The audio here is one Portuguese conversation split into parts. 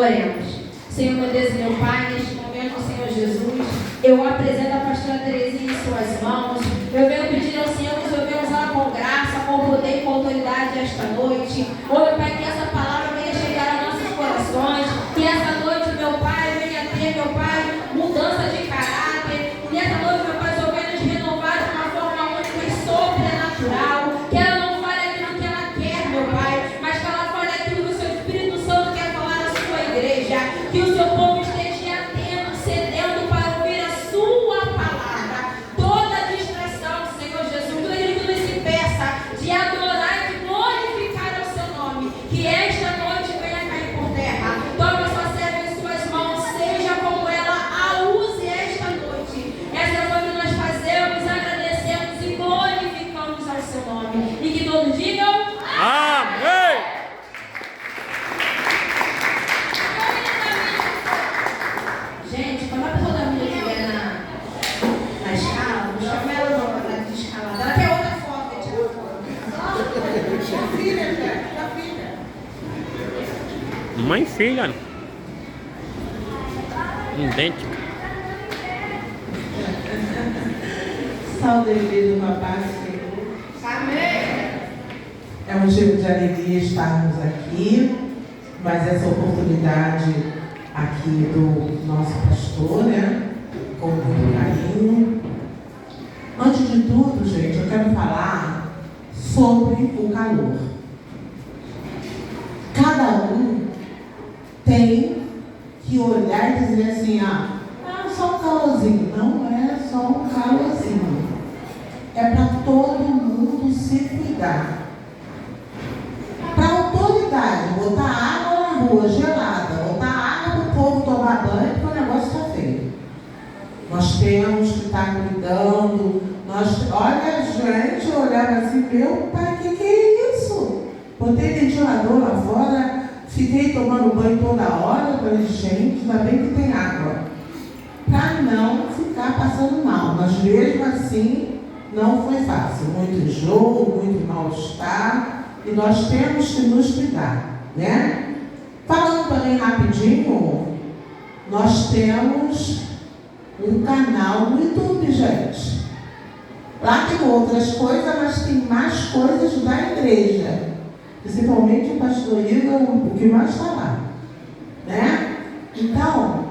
Oremos. Senhor, meu Deus e meu Pai, neste momento, Senhor Jesus, eu apresento a pastora Terezinha em suas mãos. Eu venho pedir ao Senhor que o Senhor venha usar com graça, com poder e com autoridade esta noite. Oh, meu Pai, que essa palavra venha chegar a nossos corações. Que essa noite, meu Pai, venha ter, meu Pai, mudança de caráter. Que essa noite, meu Pai, o Senhor venha nos renovar de uma forma única e sobrenatural. Que ela não fale aquilo que ela quer, meu Pai, mas que ela fale aquilo que o seu Espírito Santo quer falar à sua igreja. Que o seu povo esteja atento, sedento para ouvir a sua palavra. Toda distração, Senhor Jesus, tudo aquilo que nos impeça de adorar e de glorificar o seu nome. Que esta noite venha cair por terra. Toma sua serva em suas mãos, seja como ela a use esta noite. Esta noite nós fazemos, agradecemos e glorificamos ao seu nome. E que todos digam Amém! Gente, quando a pessoa da família estiver na escala, não chama ela não para de escalada. Ela quer outra foto, quer tirar foto. Minha filha, minha filha. Mãe e filha. Idêntica. Salve, igreja do Papai do Senhor. Amém. É um motivo de alegria estarmos aqui, mas essa oportunidade aqui do nosso pastor, né? Com muito carinho. Antes de tudo, gente, eu quero falar sobre o calor. Cada um tem que olhar e dizer assim, só um calorzinho. Não é só um calorzinho. É para todo mundo se cuidar. Para a autoridade, botar água na rua gelada, botar água para o povo tomar banho, porque o negócio está feio. Nós temos que estar cuidando. Olha, a gente olhava assim, meu pai, que é isso? Botei ventilador lá fora, fiquei tomando banho toda hora. Falei, gente, ainda bem que tem água. Para não ficar passando mal. Mas mesmo assim, não foi fácil. Muito enjoo, muito mal-estar. E nós temos que nos cuidar, né? Falando também rapidinho, nós temos um canal no YouTube, gente. Lá tem outras coisas, mas tem mais coisas da igreja. Principalmente o pastor Igor, o que mais está lá, né? Então,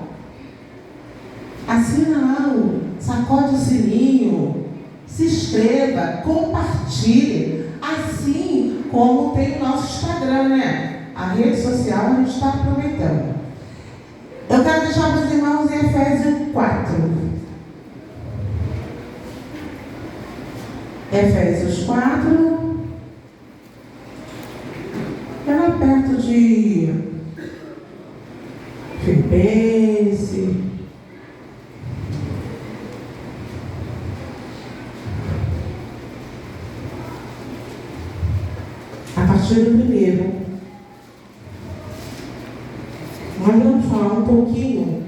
assina lá, sacode o sininho, se inscreva, compartilhe, assim como tem o nosso Instagram, né? A rede social a gente está aproveitando. Eu quero deixar para os irmãos em Efésios 4. Efésios 4. É lá perto de Filipenses. A partir do primeiro, nós vamos falar um pouquinho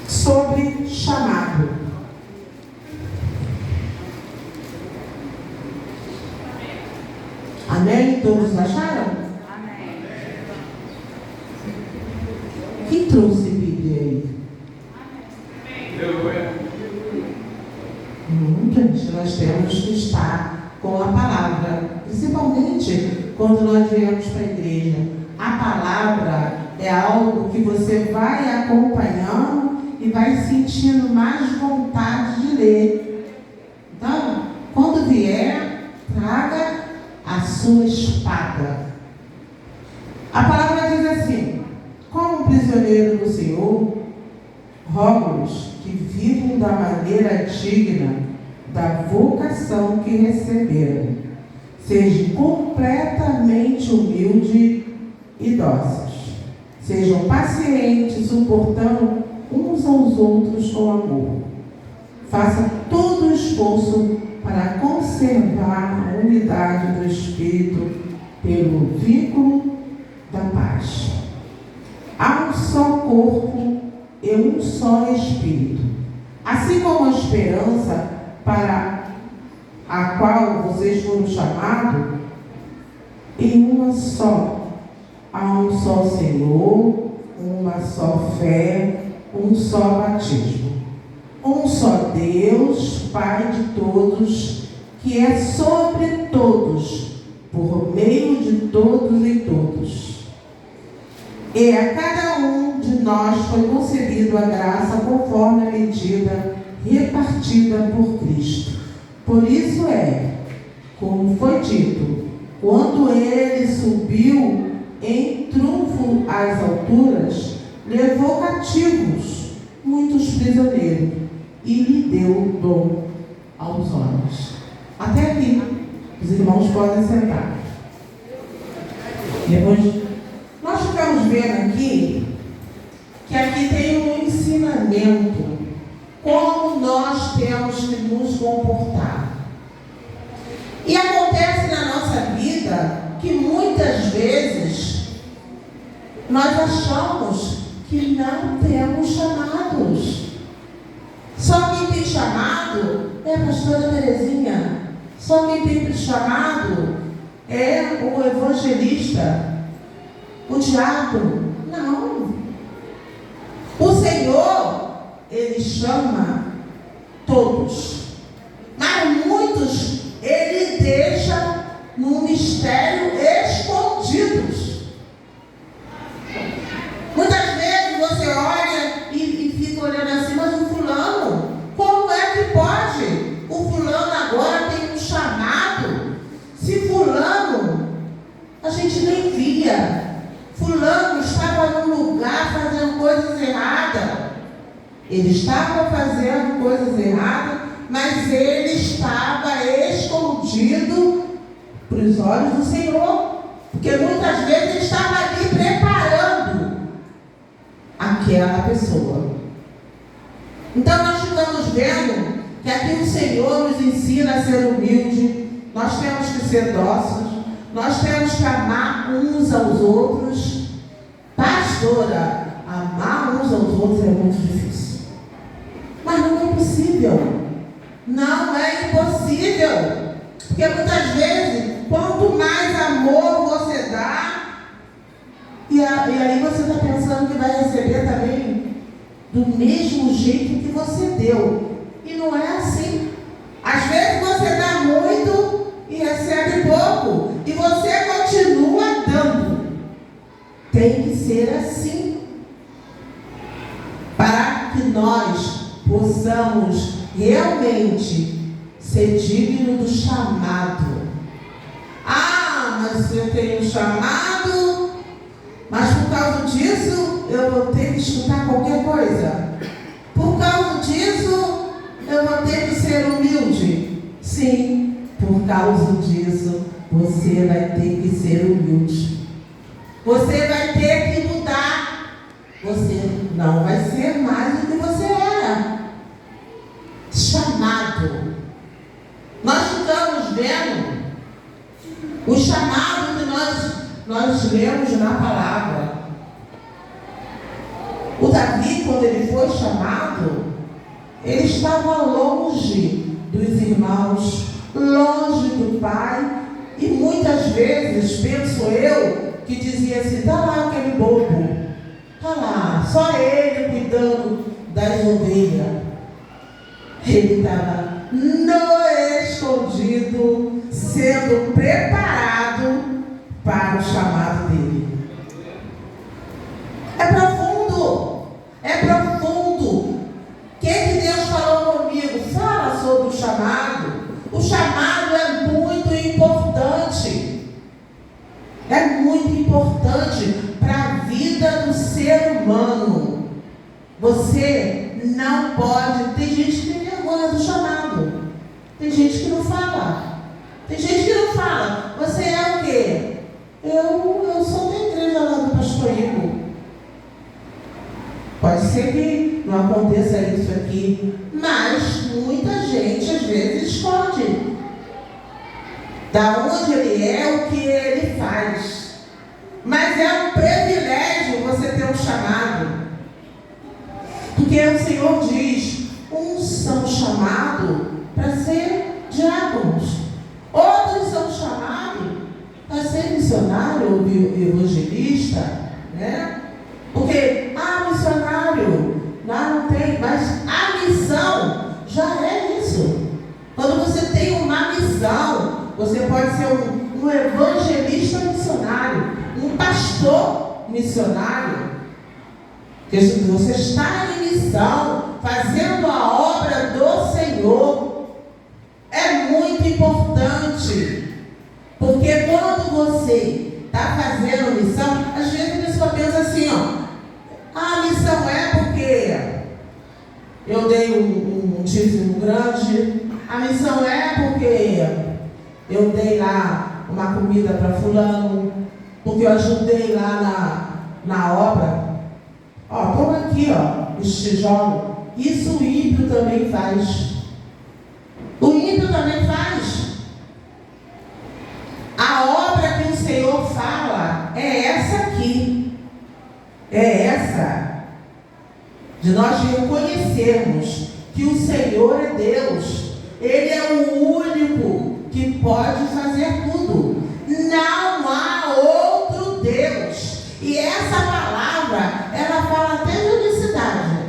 sobre chamado. Amém? Todos acharam? Amém. Quem trouxe Bíblia aí? Gente, nós temos que estar com a palavra, principalmente quando nós viemos para a igreja. A palavra é algo que você vai acompanhando e vai sentindo mais vontade de ler. Então, quando vier, traga a sua espada. A palavra diz assim: como prisioneiro do Senhor, rogo-vos que vivam da maneira digna da vocação que receberam. Sejam completamente humildes e dóceis. Sejam pacientes, suportando uns aos outros com amor. Faça todo o esforço para conservar a unidade do Espírito pelo vínculo da paz. Há um só corpo e um só Espírito. Assim como a esperança para a qual vocês foram chamados, em uma só há um só Senhor, uma só fé, um só batismo. Um só Deus, Pai de todos, que é sobre todos, por meio de todos e todos. E a cada um de nós foi concedido a graça conforme a medida repartida por Cristo. Por isso como foi dito, quando ele subiu em triunfo às alturas, levou cativos muitos prisioneiros e lhe deu dom aos homens. Até aqui, os irmãos podem sentar. Depois, nós ficamos vendo aqui que aqui tem um ensinamento, como nós temos que nos comportar. E acontece na nossa vida que muitas vezes nós achamos que não temos chamados. Só quem tem chamado é a pastora Terezinha. Só quem tem chamado é o evangelista, o diácono. Não. O Senhor, Ele chama todos. Mas muitos Ele deixa no mistério escondidos. Muitas vezes você olha e fica olhando assim, mas o fulano, como é que pode? O fulano agora tem um chamado. Se fulano, a gente nem via. Fulano estava num lugar fazendo coisas erradas. Ele estava fazendo coisas erradas, mas ele estava escondido para os olhos do Senhor. Porque muitas vezes ele estava ali preparando aquela pessoa. Então nós estamos vendo que aqui o Senhor nos ensina a ser humilde. Nós temos que ser dóceis. Nós temos que amar uns aos outros. Pastora, amar uns aos outros é muito difícil. Mas não é impossível. Não é impossível. Porque muitas vezes, quanto mais amor você dá, e aí você está pensando que vai receber também do mesmo jeito que você deu. E não é assim. Às vezes você dá muito e recebe pouco. E você continua dando. Tem que ser assim. Para que nós possamos realmente ser dignos do chamado. Ah, mas eu tenho chamado, mas por causa disso eu vou ter que escutar qualquer coisa. Por causa disso eu vou ter que ser humilde. Sim, por causa disso você vai ter que ser humilde. Você vai ter que mudar. Você não vai ser mais do que você era. Chamado. Nós estamos vendo o chamado que nós lemos na palavra. O Davi, quando ele foi chamado, ele estava longe dos irmãos, longe do pai, e muitas vezes, penso eu, que dizia assim, está lá aquele bobo, está lá, só ele cuidando das ovelhas. Ele estava no escondido, sendo preparado para o chamado dele. É profundo, é profundo. O que Deus falou comigo? Fala sobre o chamado. O chamado é muito importante. É muito importante para a vida do ser humano. Você não pode. Tem gente que tem vergonha do chamado. Tem gente que não fala. Tem gente que não fala. Você é o quê? Eu sou da igreja lá do pastor Igor. Pode ser que não aconteça isso aqui, mas muita gente às vezes esconde. Da onde ele é, o que ele faz. Mas é um privilégio você ter um chamado. Porque o Senhor diz, uns são chamados para ser diáconos, outros são chamados para ser missionários. missionário ou evangelista, né? Porque, missionário, lá não tem, mas a missão já é isso. Quando você tem uma missão, você pode ser um evangelista missionário, um pastor missionário. Você está em missão, fazendo a obra do Senhor. É muito importante, porque quando você está fazendo missão, às vezes a pessoa pensa assim, a missão é porque eu dei um dízimo grande, a missão é porque eu dei lá uma comida para fulano, porque eu ajudei lá na obra. Toma aqui, os tijolos. Isso o ímpio também faz. O ímpio também faz. A obra que o Senhor fala é essa aqui. É essa. De nós reconhecermos que o Senhor é Deus. Ele é o único que pode fazer tudo. Não há outro Deus. E essa palavra, ela fala até de unicidade.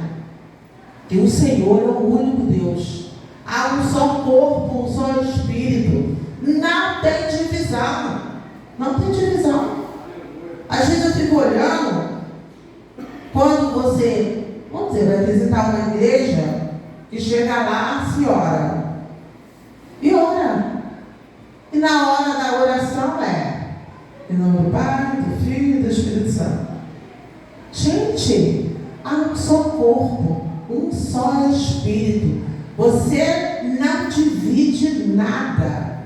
Que o Senhor é o único Deus. Há um só corpo, um só espírito. Não tem divisão. Não tem divisão. Às vezes eu fico olhando, quando você, vamos dizer, vai visitar uma igreja, e chega lá, se ora. E ora. E na hora da oração em nome do Pai, do Filho e do Espírito Santo. Gente, há um só corpo, um só Espírito. Você não divide nada.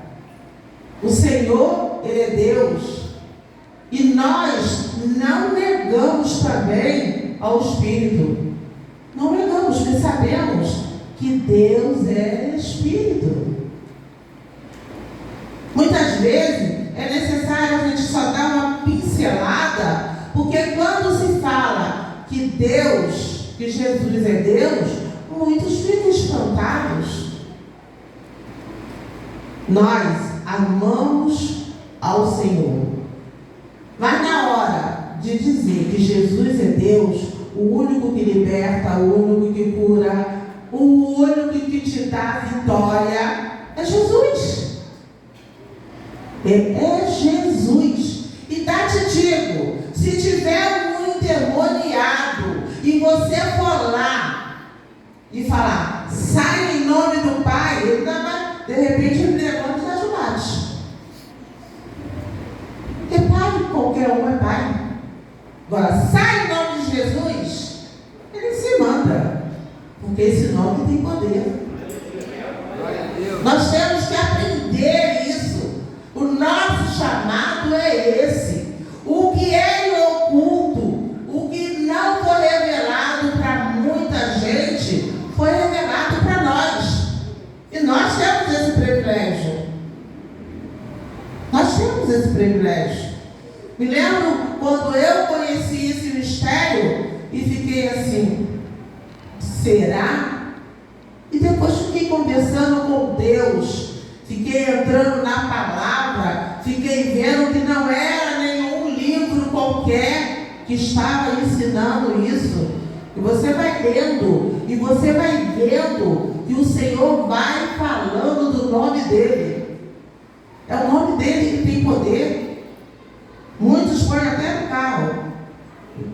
O Senhor, Ele é Deus. E nós não negamos também ao Espírito. Não negamos, porque sabemos que Deus é Espírito. Muitas vezes é necessário a gente só dar uma pincelada, porque quando se fala que Deus, que Jesus é Deus, muitos ficam espantados. Nós amamos ao Senhor, mas na hora de dizer que Jesus é Deus, o único que liberta, o único que cura, o único que te dá vitória, é Jesus. É Jesus. E te digo, se tiver um endemoniado e você for lá e falar, sai em nome do Pai, ele vai, de repente ele levanta e dá de bate. Porque pai, qualquer um é pai. Agora, sai em nome de Jesus, ele se manda, porque esse nome tem poder. Nós temos que aprender isso. O nosso chamado é esse. O que é oculto, o que não foi revelado para muita gente, foi revelado para nós. E nós temos esse privilégio. Nós temos esse privilégio. Me lembro quando eu conheci esse mistério e fiquei assim, será? E depois fiquei conversando com Deus, fiquei entrando na palavra, fiquei vendo que não era nenhum livro qualquer que estava ensinando isso. E você vai lendo, e você vai vendo que o Senhor vai falando do nome dele. É o nome dele que tem poder. Muitos põem até no carro.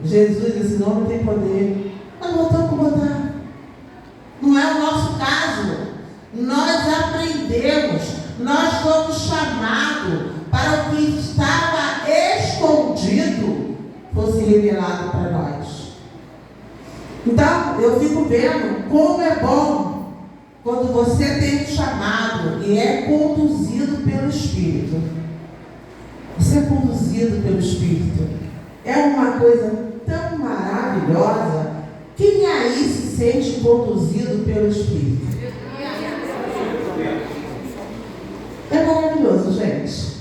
Jesus, esse nome tem poder. Nós voltamos a botar. Não é o nosso caso. Nós aprendemos, nós fomos chamados para o que estava escondido fosse revelado para nós. Então, eu fico vendo como é bom quando você tem um chamado e é conduzido pelo Espírito. Você é conduzido pelo Espírito. É uma coisa tão maravilhosa. Quem aí se sente conduzido pelo Espírito? É maravilhoso, gente.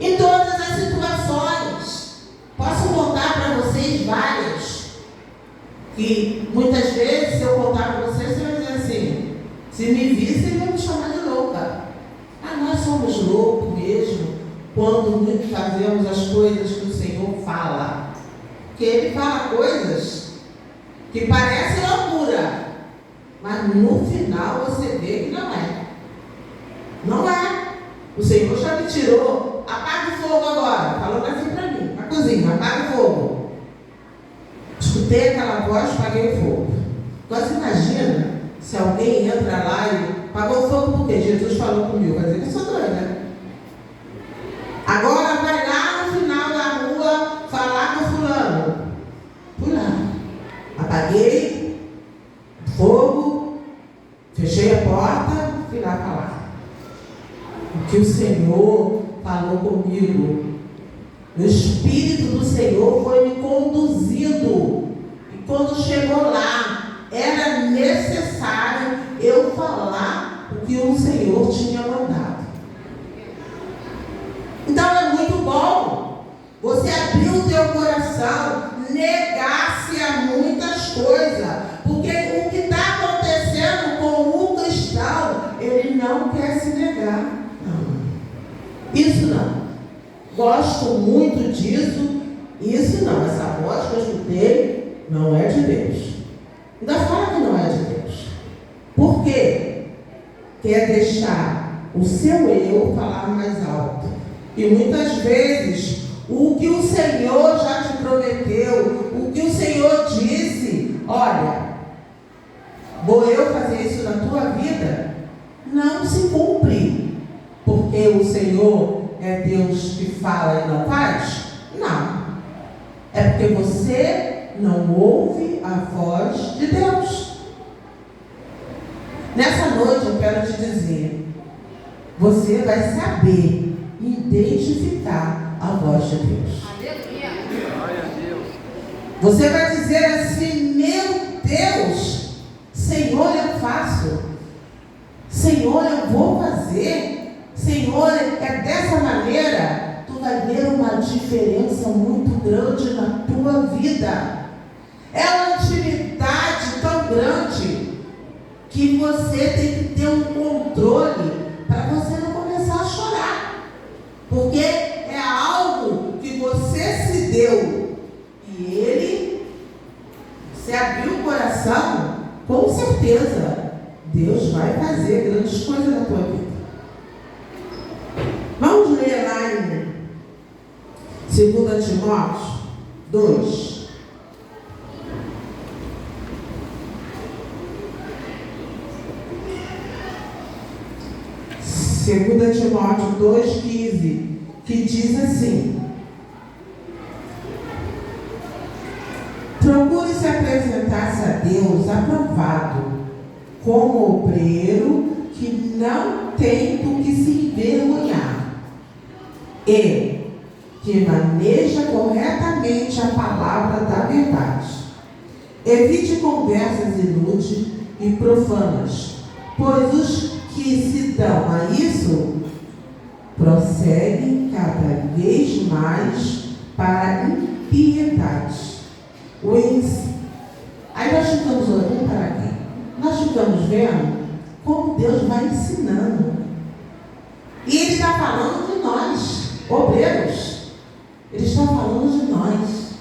Em todas as situações. Posso contar para vocês várias. Que muitas vezes, se eu contar para vocês, você vai dizer assim, se me vissem, vão me chamar de louca. Nós somos loucos mesmo. quando fazemos as coisas que o Senhor fala. Porque Ele fala coisas que parecem loucura, mas no final você vê que não é. Não é. O Senhor já me tirou. Apaga o fogo agora. Falou assim para mim, na cozinha, apaga o fogo. Escutei aquela voz, apaguei o fogo. Agora você imagina se alguém entra lá e apagou o fogo porque Jesus falou comigo. Vai dizer que eu sou doida. Agora vai lá no final da rua falar com fulano. Fulano. Apaguei o fogo, fechei a porta, fui lá falar. O que o Senhor falou comigo. O Espírito do Senhor foi me conduzindo. E quando chegou lá, era necessário eu falar o que o Senhor tinha mandado. Então é muito bom você abrir o teu coração, negar-se a muitas coisas. Porque o que está acontecendo com o cristão, ele não quer se negar. Não. Isso não. Gosto muito disso. Isso não. Essa voz que eu escutei não é de Deus. Ainda fala que não é de Deus. Por quê? Quer deixar o seu eu falar mais alto. E muitas vezes, o que o Senhor já te prometeu, o que o Senhor disse, olha, vou eu fazer isso na tua vida, não se cumpre. Porque o Senhor é Deus que fala e não faz? Não. É porque você não ouve a voz de Deus. Nessa noite eu quero te dizer, você vai saber identificar a voz de Deus. Você vai dizer assim, meu Deus, Senhor, eu faço. Senhor, eu vou fazer. Senhor, é dessa maneira. Tu vai ver uma diferença muito grande na tua vida. É uma intimidade tão grande que você tem que ter um controle para você não começar a chorar. Porque é algo que você se deu e Ele, se abriu o coração, com certeza Deus vai fazer grandes coisas na tua vida. Vamos ler lá em 2 Timóteo 2. 2 Timóteo 2,15, que diz assim: procure se apresentar-se a Deus aprovado, como obreiro que não tem do que se envergonhar, e que maneja corretamente a palavra da verdade. Evite conversas inúteis e profanas, pois os que se dão a isso prosseguem cada vez mais para a impiedade. Aí nós ficamos olhando para aqui, nós ficamos vendo como Deus vai ensinando. E Ele está falando de nós, obreiros. Ele está falando de nós.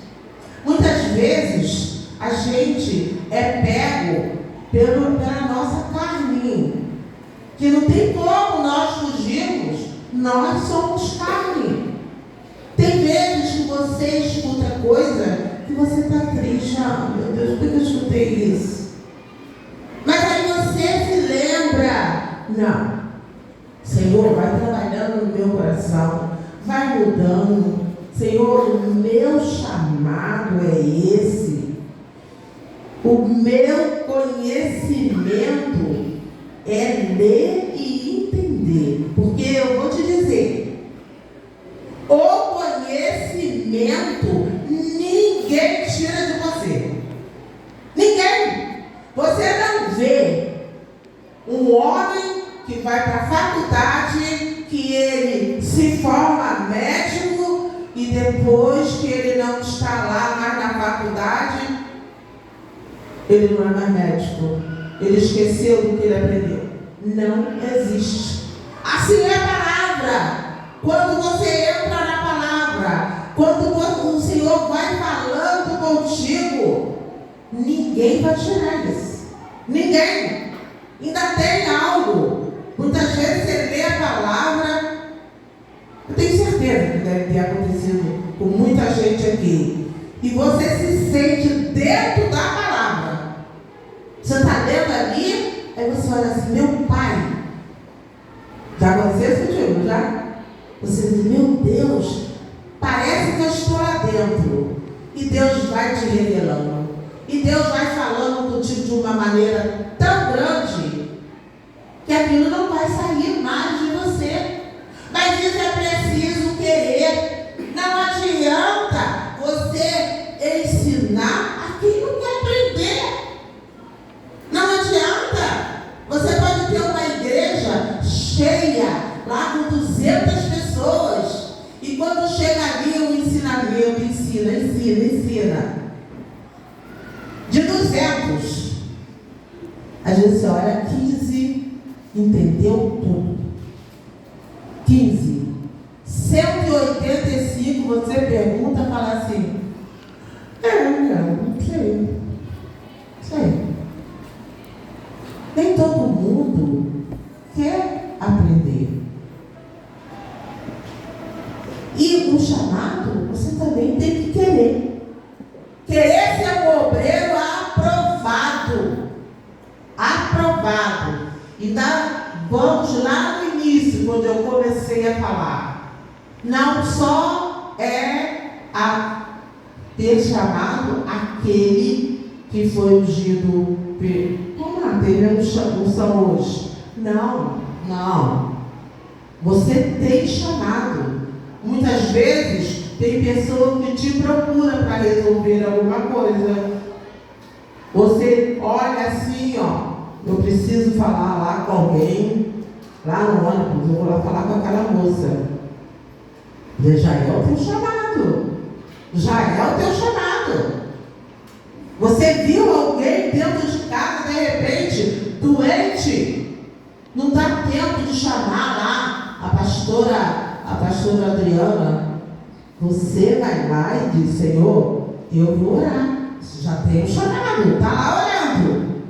Muitas vezes a gente é pego pela nossa carne, que não tem como nós fugirmos. Nós somos carne. Tem vezes que você escuta coisa que você está triste. Ah, meu Deus, por que eu escutei isso? Mas aí você se lembra. Não. Senhor, vai trabalhando no meu coração. Vai mudando. Senhor, o meu chamado é esse. O meu conhecimento é ler e entender. Porque eu vou te dizer, o conhecimento ninguém tira de você. Ninguém. Você não vê um homem que vai para a faculdade, que ele se forma médico e depois que ele não está lá mais na faculdade, ele não é mais médico. Ele esqueceu do que ele aprendeu. Não existe. Assim é a palavra. quando você entra na palavra, quando o Senhor vai falando contigo, ninguém vai tirar isso. Ninguém. Ainda tem algo. Muitas vezes você lê a palavra. Eu tenho certeza que deve ter acontecido com muita gente aqui. E você se sente dentro da palavra. Você está lendo ali, aí você olha assim, meu pai. Já aconteceu isso contigo, já? Você diz, meu Deus, parece que eu estou lá dentro. E Deus vai te revelando. E Deus vai falando contigo de uma maneira tão grande que aquilo não vai sair mais de você. Mas isso é preciso querer. Não adianta você ensinar a quem não quer aprender. Não adianta. Você pode ter uma igreja cheia, lá com 200 pessoas. E quando chega ali o ensinamento, ensina. De 200, às vezes você olha, 15 entendeu tudo. 15. 185 você pergunta, fala assim, não sei. Nem todo mundo quer aprender. E o chamado, você também tem que querer. Querer ser um obreiro aprovado. E vamos lá no início, quando eu comecei a falar. Não só é a ter chamado aquele que foi ungido. Teve a unção hoje. Não. Você tem chamado. Muitas vezes tem pessoa que te procura para resolver alguma coisa. Você olha assim, eu preciso falar lá com alguém, lá no ônibus, eu vou lá falar com aquela moça. Já é o teu chamado. Você viu alguém dentro de casa, de repente, doente, não dá tempo de chamar lá a pastora Adriana. Você vai lá e diz, Senhor, eu vou orar. Você já tem o chamado, está lá orando.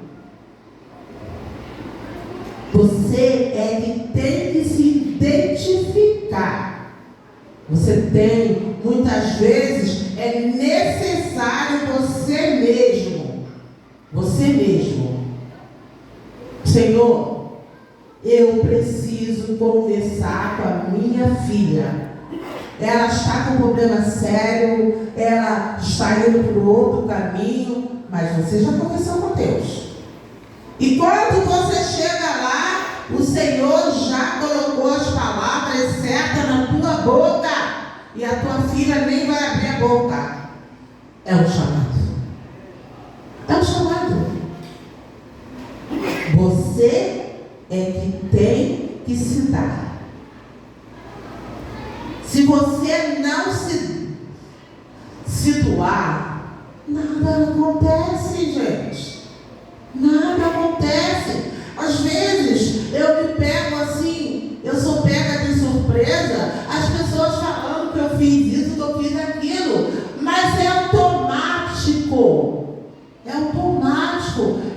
Você é que tem que se identificar. Você tem, muitas vezes, é necessário você mesmo. Senhor, eu preciso conversar com a minha filha. Ela está com um problema sério, ela está indo para o outro caminho, mas você já conversou com Deus. E quando você chega lá, o Senhor já colocou as palavras certas na tua boca, e a tua filha nem vai abrir a boca. É um chamado. Você é que tem que se dar. Se você não se doar, nada acontece, gente. Nada acontece. Às vezes eu me pego assim, eu sou pega de surpresa, as pessoas falando que eu fiz isso, que eu fiz aquilo, mas é automático.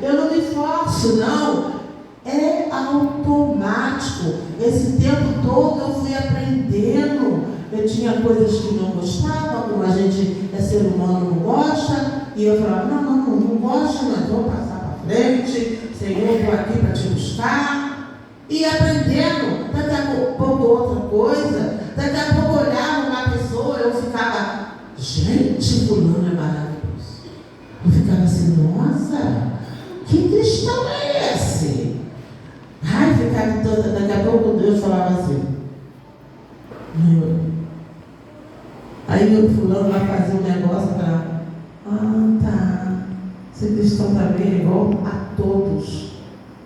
Eu não me forço, não. É automático. Esse tempo todo eu fui aprendendo. Eu tinha coisas que não gostava, como a gente é ser humano, não gosta. E eu falava, não gosto, mas vou passar para frente. Senhor, estou aqui para te buscar. E aprendendo, daqui a pouco outra coisa. Daqui a pouco eu olhava uma pessoa, eu ficava, gente, fulano é maravilhoso. Eu ficava assim, nossa, que cristão é esse? Ai, ficava toda, daqui a pouco Deus falava assim. Aí o fulano vai fazer um negócio para. Tá. Esse cristão também é igual a todos.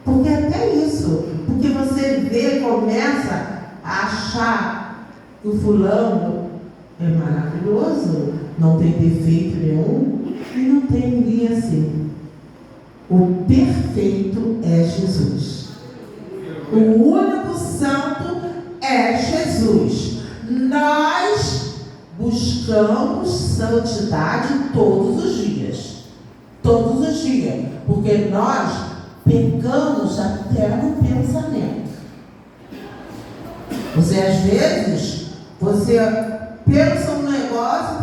Porque até isso. Porque você vê, começa a achar que o fulano é maravilhoso, não tem defeito nenhum e não tem ninguém assim. O perfeito é Jesus. O único santo é Jesus. Nós buscamos santidade todos os dias. Todos os dias. Porque nós pecamos até no pensamento. Você, às vezes, você pensa um negócio.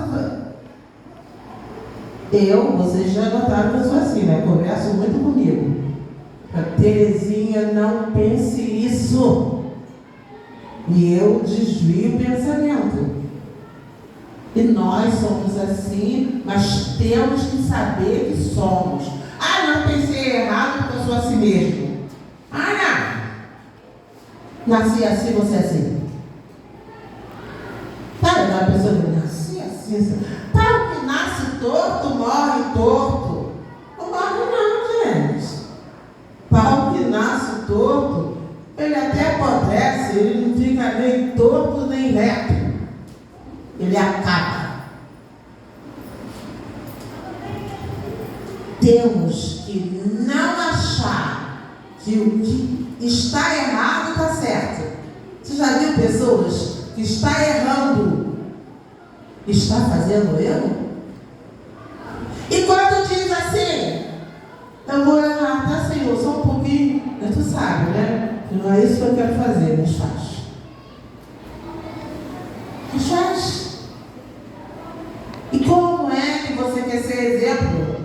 Vocês já notaram que eu sou assim, né? Converso muito comigo. Terezinha, não pense isso. E eu desvio o pensamento. E nós somos assim, mas temos que saber que somos. Não pensei errado porque eu sou assim mesmo. Não. Nasci assim, você é assim. Sabe aquela pessoa que nasci assim? Para o que nasce torto, morre torto. Não morre não, gente. Para o que nasce torto, ele até apodrece, ele não fica nem torto nem reto. Ele acaba. Temos que não achar que o que está errado está certo. Você já viu pessoas que está errando, está fazendo erro? E quando diz assim, eu vou errar, tá, Senhor, só um pouquinho, mas tu sabe, né? Que não é isso que eu quero fazer, mas faz. Mas faz. E como é que você quer ser exemplo?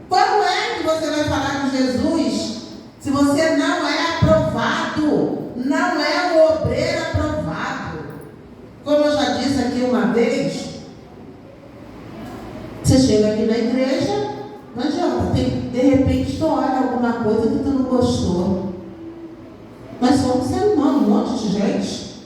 Como é que você vai falar com Jesus se você não é aprovado? Não é um obreiro aprovado. Como eu já disse aqui uma vez, você chega aqui na igreja, não adianta, de repente tu olha alguma coisa que tu não gostou. Nós somos seres humanos, um monte de gente.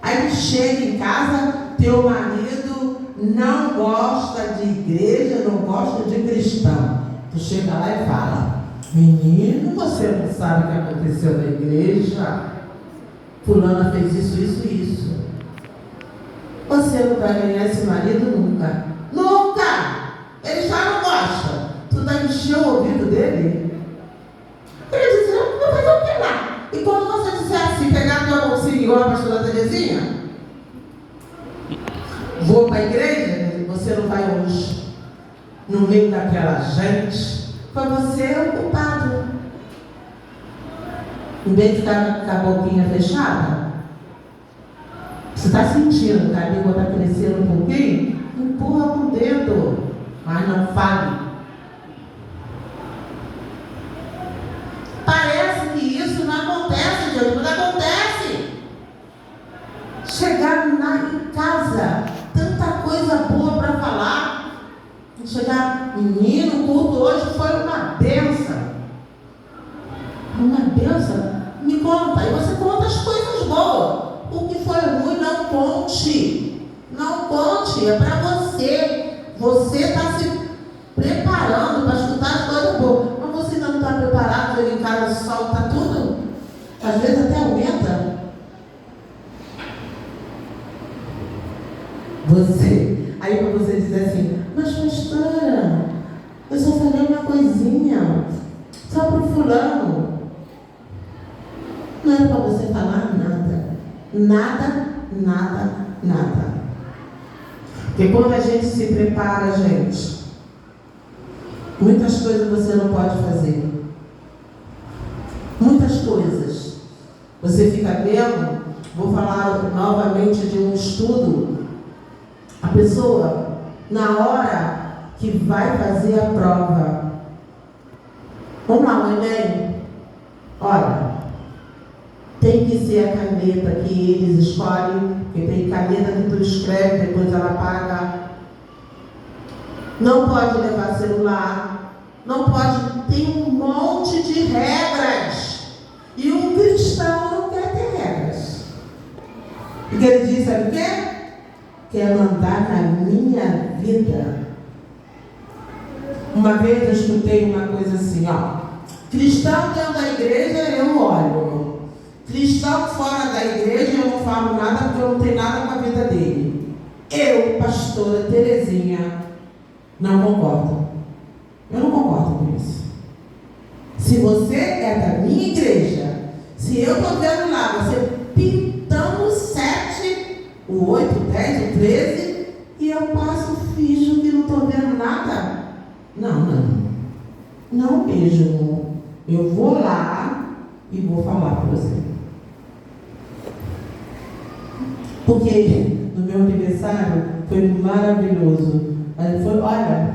Aí tu chega em casa, teu marido não gosta de igreja, não gosta de cristão. Tu chega lá e fala, menino, você não sabe o que aconteceu na igreja? Fulana fez isso, isso e isso. Você não vai ganhar esse marido nunca. Nunca! Ele já não gosta. Tu vai encher o ouvido dele? Ele diz, não vai fazer o que lá? E quando você disser assim, pegar tua bolsinha igual a pastora Terezinha, vou para a igreja, você não vai hoje. No meio daquela gente, foi você o culpado. Em vez de ficar com a boquinha fechada, você está sentindo que a língua está crescendo um pouquinho? Empurra com o dedo, mas não fale. Parece que isso não acontece, gente, mas acontece. Chegar em casa, tanta coisa boa para falar. Chegar, menino, o culto hoje foi uma bênção. Uma bênção? Me conta. E você conta as coisas boas. O que foi ruim, não conte. Não conte, é para você. Você está se preparando para escutar as coisas boas. Mas você ainda não está preparado, chega em casa, solta tudo. Às vezes até aumenta. Aí para você dizer assim, mas pastora, eu só falei uma coisinha, só para o fulano. Não era para você falar nada. Nada, nada, nada. Porque quando a gente se prepara, gente, muitas coisas você não pode fazer. Muitas coisas. Você fica vendo, vou falar novamente de um estudo. A pessoa, na hora que vai fazer a prova, vamos lá, o Enem, olha, tem que ser a caneta que eles escolhem, porque tem caneta que tu escreve, depois ela apaga. Não pode levar celular, não pode, tem um monte de regras. E um cristão não quer ter regras. Porque ele diz, sabe o quê? Quer mandar na minha vida. Uma vez eu escutei uma coisa assim, cristão dentro da igreja eu olho, cristão fora da igreja eu não falo nada porque eu não tenho nada com a vida dele. Eu, pastora Terezinha, não concordo. Eu não concordo com isso. Se você é da minha igreja, se eu estou vendo lá, você pintando 7, o o 8, o 10, o 13, e eu passo, finjo que não estou vendo nada. Não mesmo. Eu vou lá e vou falar para você. Porque no meu aniversário foi maravilhoso. Aí foi, olha,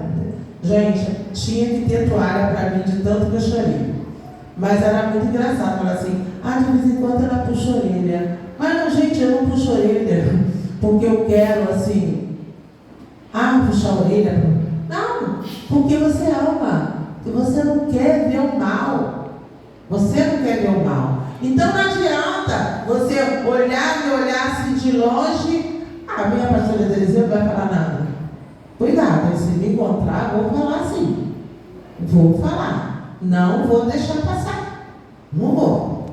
gente, tinha que ter toalha para mim de tanto que eu chorei. Mas era muito engraçado, falar assim, de vez em quando ela puxa a orelha. Mas não, gente, eu não puxo a orelha, porque eu quero assim, puxar a orelha. Não, porque você ama, que você não quer ver o mal. Você não quer ver o mal. Então não adianta você olhar e olhar assim de longe. Minha pastora Terezinha não vai falar nada. Cuidado, se me encontrar, vou falar assim. Vou falar. Não vou deixar passar. Não vou.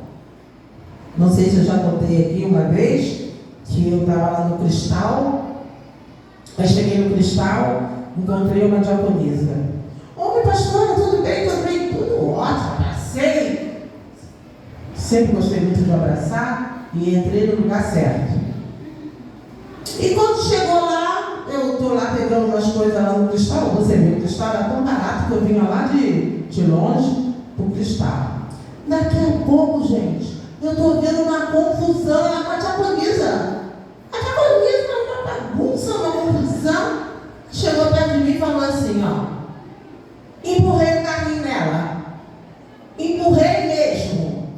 Não sei se eu já contei aqui uma vez que eu estava lá no Cristal. Eu cheguei no Cristal, encontrei uma diaconisa. Oi, pastora, tudo bem? Tudo ótimo, abracei. Sempre gostei muito de abraçar e entrei no lugar certo. E quando chegou lá, eu estou lá pegando umas coisas lá no Cristal. Você viu, o Cristal era tão barato que eu vinha lá de longe para o Cristal. Daqui a pouco, gente, eu estou vendo uma confusão lá com a diaconisa. A diaconisa era uma bagunça, uma confusão. Chegou perto de mim e falou assim, empurrei o carrinho nela. Empurrei mesmo.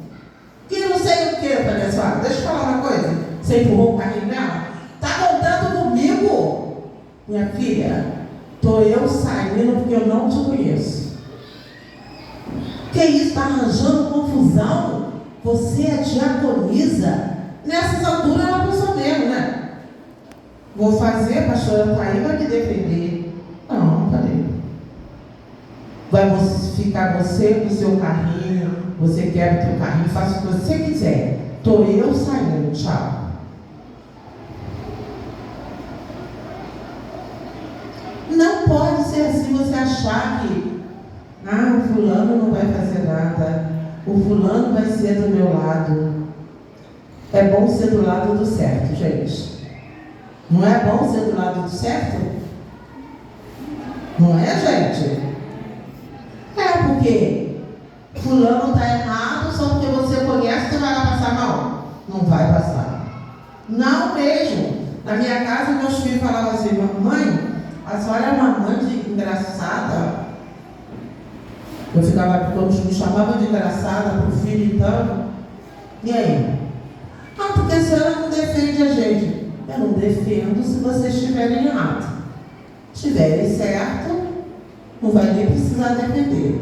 Que não sei o que, pessoal. Deixa eu falar uma coisa. Você empurrou o carrinho nela? Está contando comigo? Minha filha, estou eu saindo porque eu não te conheço. Que isso? Está arranjando confusão? Você é diaconisa? Nessas alturas ela pensou mesmo, né? Vou fazer, a pastora está aí, vai me defender. Não, falei. Vai ficar você com o seu carrinho, você quebra o seu carrinho, faça o que você quiser. Estou eu saindo, tchau. Não pode ser assim, você achar que o fulano não vai fazer nada, o fulano vai ser do meu lado. É bom ser do lado do certo, gente. Não é bom ser do lado do certo? Não é, gente? Porque fulano está errado, só porque você conhece, você vai lá passar mal. Não vai passar. Não mesmo. Na minha casa, meus filhos falavam assim, mãe, a senhora é uma mãe engraçada. Eu ficava, todos me chamavam de engraçada para o filho, então. E aí? Porque a senhora não defende a gente. Eu não defendo se vocês estiverem errados. Se estiverem certo, não vai nem precisar defender.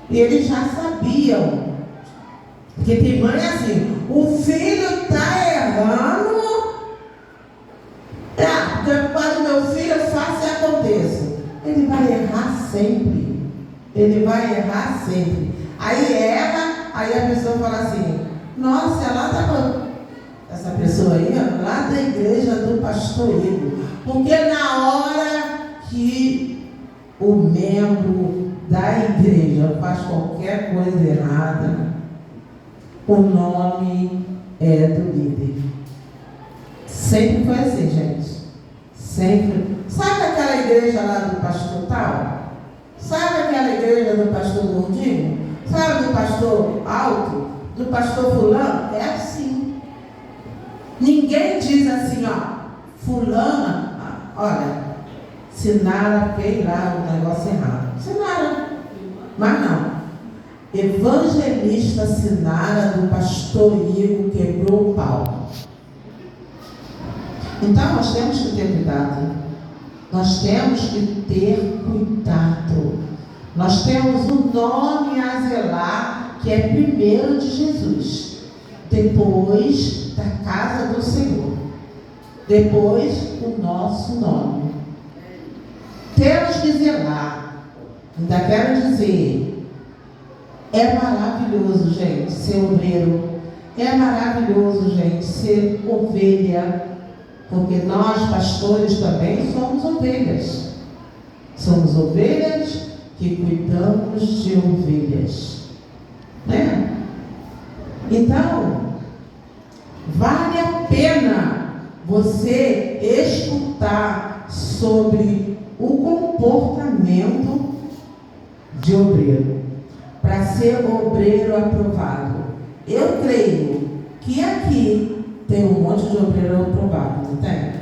E eles já sabiam. Porque tem mãe assim, o filho está errando. Porque quando meu filho faça e aconteça. Ele vai errar sempre. Ele vai errar sempre. Aí erra, aí a pessoa fala assim, nossa, ela está... Essa pessoa aí, lá da igreja do pastor Igor. Porque na hora que o membro da igreja faz qualquer coisa errada, o nome é do líder. Sempre foi assim, gente. Sempre. Sabe aquela igreja lá do pastor tal? Sabe aquela igreja do pastor Gordinho? Sabe do pastor Alto? Do pastor fulano? É assim. Ninguém diz assim, fulana, olha, Sinara fez lá um negócio errado. Sinara. Mas não. Evangelista Sinara do pastor Igor quebrou o pau. Então nós temos que ter cuidado. Nós temos que ter cuidado. Nós temos um nome a zelar, que é primeiro de Jesus. Depois da casa do Senhor. Depois o nosso nome. Temos que zelar. Ainda quero dizer, é maravilhoso, gente, ser obreiro. É maravilhoso, gente, ser ovelha. Porque nós, pastores, também somos ovelhas. Somos ovelhas que cuidamos de ovelhas. Né? Então, vale a pena você escutar sobre o comportamento de obreiro, para ser obreiro aprovado. Eu creio que aqui tem um monte de obreiro aprovado, não tem?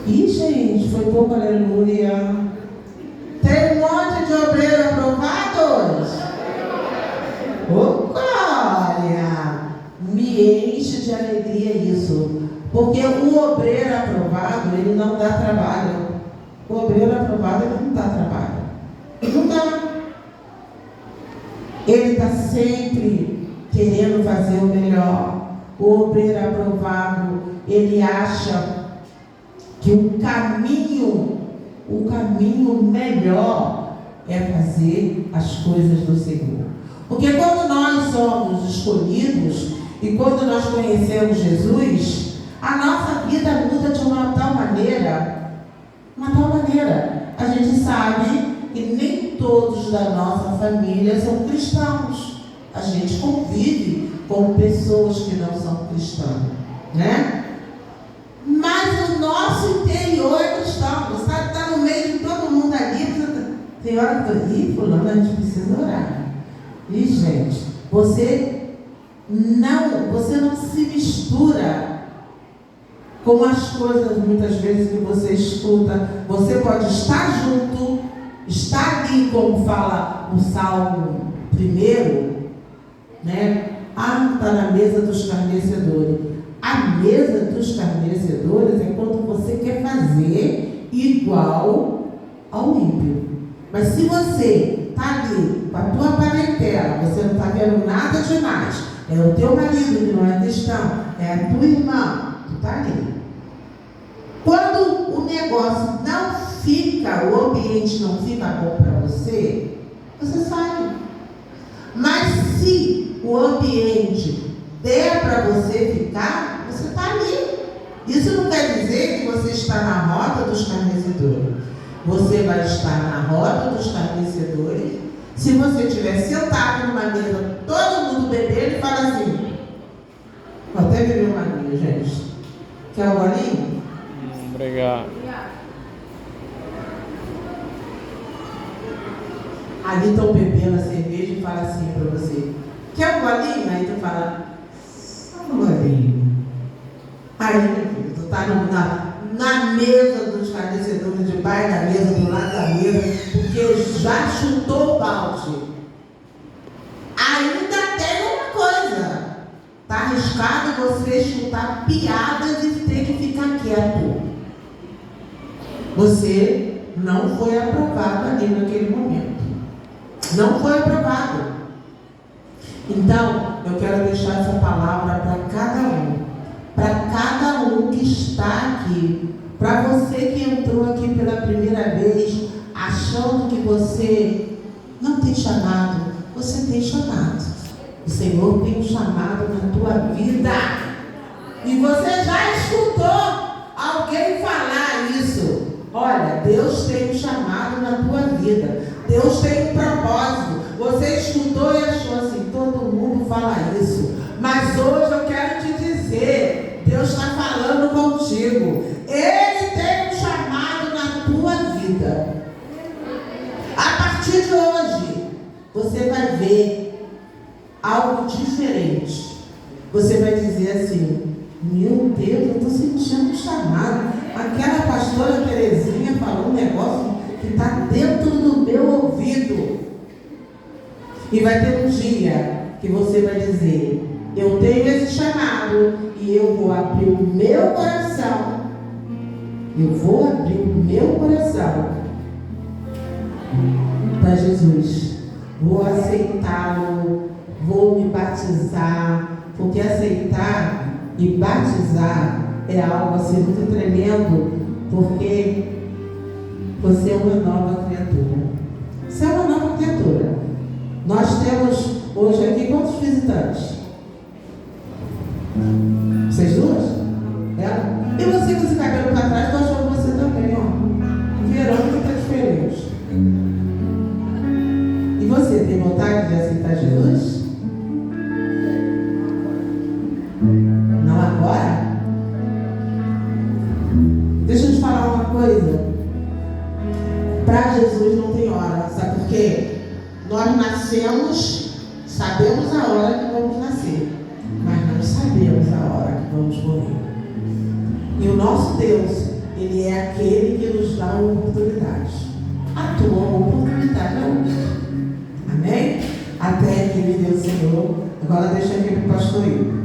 Ih, gente, foi pouco aleluia. Tem um monte de obreiro aprovados? Oh, glória! Me enche de alegria isso. Porque o obreiro aprovado, ele não dá trabalho. O obreiro aprovado, ele não dá trabalho. Não dá. Ele está sempre querendo fazer o melhor. O obreiro aprovado, ele acha que o caminho melhor é fazer as coisas do Senhor. Porque quando nós somos escolhidos e quando nós conhecemos Jesus, a nossa vida muda de uma tal maneira. A gente sabe que nem todos da nossa família são cristãos. A gente convive com pessoas que não são cristãs, né? Mas o nosso interior é cristão. Você está no meio de todo mundo ali. Tem hora que eu digo, fulano, a gente precisa orar. E, gente, você não se mistura com as coisas muitas vezes que você escuta. Você pode estar junto, estar ali, como fala o Salmo 1, né? Está na mesa dos escarnecedores. A mesa dos escarnecedores é quando você quer fazer igual ao ímpio. Mas se você está ali com a tua parentela, você não está vendo nada demais, é o teu marido que não é cristão, é a tua irmã, tu está ali. Quando o negócio não fica, o ambiente não fica bom para você, você sai. Mas se o ambiente der para você ficar, você está ali. Isso não quer dizer que você está na roda dos escarnecedores. Você vai estar na roda dos escarnecedores se você estiver sentado numa mesa, todo mundo bebendo e fala assim. Vou até beber uma aguinha, gente. Quer um golinho? Obrigado. Ali estão bebendo a cerveja e fala assim para você. Quer um golinho? Aí tu fala, só um golinho. Aí, meu filho, tu está na mesa dos escarnecedores, debaixo da mesa, do lado da mesa, porque já chutou o balde. Ainda tem uma coisa. Está arriscado você chutar piadas e ter que ficar quieto. Você não foi aprovado ali naquele momento. Não foi aprovado. Então, eu quero deixar essa palavra para cada um. Para cada um que está aqui. Para você que entrou aqui pela primeira vez, achando que você não tem chamado. Você tem chamado. O Senhor tem um chamado na tua vida. E você já escutou alguém falar isso. Olha, Deus tem um chamado na tua vida. Deus tem um propósito. Você escutou e achou assim, todo mundo fala isso. Mas hoje eu quero te dizer, Deus está falando contigo. Ele tem um chamado na tua vida. A partir de hoje, você vai ver algo diferente. Você vai dizer assim, meu Deus, eu estou sentindo um chamado. Aquela pastora Terezinha falou um negócio que está dentro do meu ouvido. E vai ter um dia que você vai dizer, eu tenho esse chamado e eu vou abrir o meu coração. Eu vou abrir o meu coração para Jesus. Vou aceitá-lo, vou me batizar, porque aceitar e batizar é algo assim muito tremendo, porque você é uma nova criatura. Você é uma nova criatura. Nós temos hoje aqui quantos visitantes? Vocês duas? Ela? E você com esse cabelo para trás, estou achando você também, ó. Verônica está diferente. E você tem vontade de aceitar Jesus? Não agora? Para Jesus não tem hora. Sabe por quê? Nós nascemos, sabemos a hora que vamos nascer, mas não sabemos a hora que vamos morrer. E o nosso Deus, Ele é aquele que nos dá uma oportunidade. A tua oportunidade é hoje. Amém? Até que Ele deu o Senhor. Agora deixa aqui para o pastor ir.